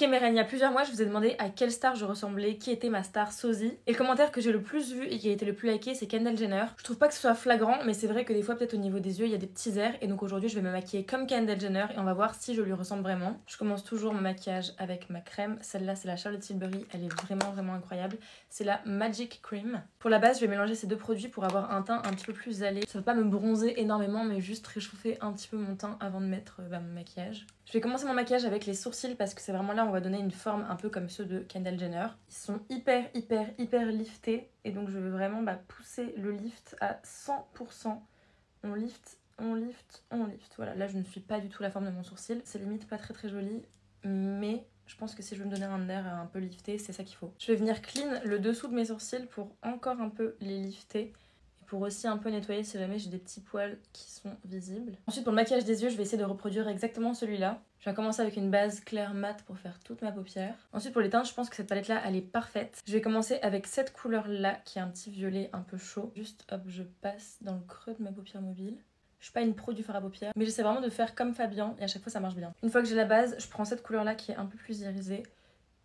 Ok mes reines, il y a plusieurs mois je vous ai demandé à quelle star je ressemblais, qui était ma star sosie. Et le commentaire que j'ai le plus vu et qui a été le plus liké c'est Kendall Jenner. Je trouve pas que ce soit flagrant mais c'est vrai que des fois peut-être au niveau des yeux il y a des petits airs. Et donc aujourd'hui je vais me maquiller comme Kendall Jenner et on va voir si je lui ressemble vraiment. Je commence toujours mon maquillage avec ma crème. Celle-là c'est la Charlotte Tilbury, elle est vraiment incroyable. C'est la Magic Cream. Pour la base je vais mélanger ces deux produits pour avoir un teint un petit peu plus allé. Ça va pas me bronzer énormément mais juste réchauffer un petit peu mon teint avant de mettre mon maquillage. Je vais commencer mon maquillage avec les sourcils parce que c'est vraiment là où on va donner une forme un peu comme ceux de Kendall Jenner. Ils sont hyper liftés et donc je veux vraiment pousser le lift à 100%. On lift. Voilà, là je ne suis pas du tout la forme de mon sourcil. C'est limite pas très joli mais je pense que si je veux me donner un air un peu lifté, c'est ça qu'il faut. Je vais venir clean le dessous de mes sourcils pour encore un peu les lifter. Pour aussi un peu nettoyer si jamais j'ai des petits poils qui sont visibles. Ensuite pour le maquillage des yeux, je vais essayer de reproduire exactement celui-là. Je vais commencer avec une base claire mat pour faire toute ma paupière. Ensuite pour les teintes, je pense que cette palette là elle est parfaite. Je vais commencer avec cette couleur là qui est un petit violet un peu chaud. Juste hop, je passe dans le creux de ma paupière mobile. Je suis pas une pro du fard à paupières, mais j'essaie vraiment de faire comme Fabien et à chaque fois ça marche bien. Une fois que j'ai la base, je prends cette couleur là qui est un peu plus irisée.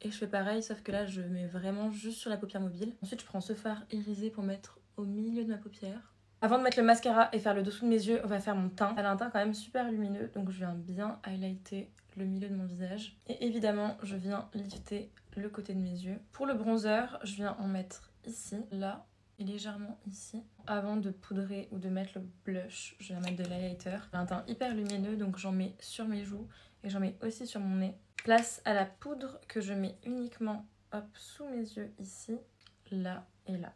Et je fais pareil, sauf que là je mets vraiment juste sur la paupière mobile. Ensuite je prends ce fard irisé pour mettre au milieu de ma paupière. Avant de mettre le mascara et faire le dessous de mes yeux, on va faire mon teint. Elle a un teint quand même super lumineux, donc je viens bien highlighter le milieu de mon visage. Et évidemment, je viens lifter le côté de mes yeux. Pour le bronzer, je viens en mettre ici, là et légèrement ici. Avant de poudrer ou de mettre le blush, je viens mettre de l'highlighter. J'ai un teint hyper lumineux, donc j'en mets sur mes joues et j'en mets aussi sur mon nez. Place à la poudre que je mets uniquement sous mes yeux ici, là et là.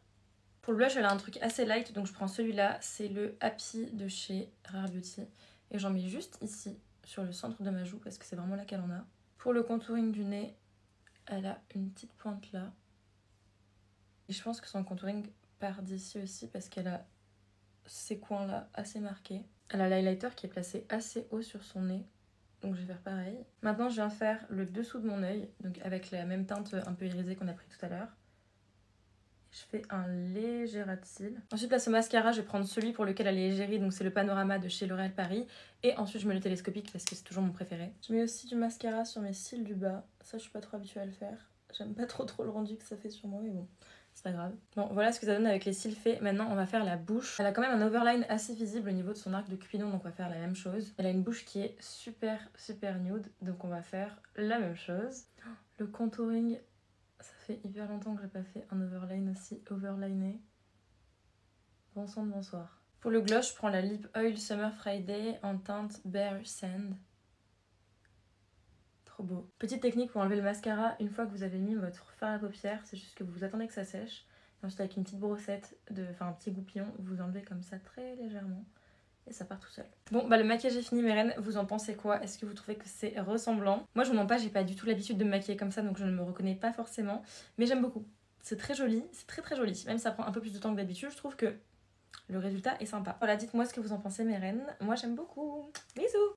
Pour le blush, elle a un truc assez light, donc je prends celui-là, c'est le Happy de chez Rare Beauty. Et j'en mets juste ici, sur le centre de ma joue, parce que c'est vraiment là qu'elle en a. Pour le contouring du nez, elle a une petite pointe là. Et je pense que son contouring part d'ici aussi, parce qu'elle a ces coins-là assez marqués. Elle a l'highlighter qui est placé assez haut sur son nez. Donc je vais faire pareil. Maintenant je viens faire le dessous de mon œil, donc avec la même teinte un peu irisée qu'on a pris tout à l'heure. Je fais un léger ras de cils. Ensuite, là, ce mascara, je vais prendre celui pour lequel elle est égérie, donc c'est le Panorama de chez L'Oréal Paris. Et ensuite, je mets le télescopique parce que c'est toujours mon préféré. Je mets aussi du mascara sur mes cils du bas. Ça, je suis pas trop habituée à le faire. J'aime pas trop le rendu que ça fait sur moi, mais bon, c'est pas grave. Bon, voilà ce que ça donne avec les cils faits. Maintenant, on va faire la bouche. Elle a quand même un overline assez visible au niveau de son arc de Cupidon, donc on va faire la même chose. Elle a une bouche qui est super nude, donc on va faire la même chose. Le contouring... Ça fait hyper longtemps que j'ai pas fait un overline aussi overliné. Bon sang de bonsoir. Pour le gloss, je prends la Lip Oil Summer Friday en teinte Bare Sand. Trop beau. Petite technique pour enlever le mascara, une fois que vous avez mis votre fard à paupières, c'est juste que vous attendez que ça sèche. Et ensuite avec une petite brossette, enfin un petit goupillon, vous enlevez comme ça très légèrement. Et ça part tout seul. Bon le maquillage est fini mes reines, vous en pensez quoi? Est-ce que vous trouvez que c'est ressemblant? Moi je vous mens pas, j'ai pas du tout l'habitude de me maquiller comme ça donc je ne me reconnais pas forcément. Mais j'aime beaucoup, c'est très joli, c'est très joli. Même si ça prend un peu plus de temps que d'habitude, je trouve que le résultat est sympa. Voilà, dites-moi ce que vous en pensez mes reines, moi j'aime beaucoup. Bisous!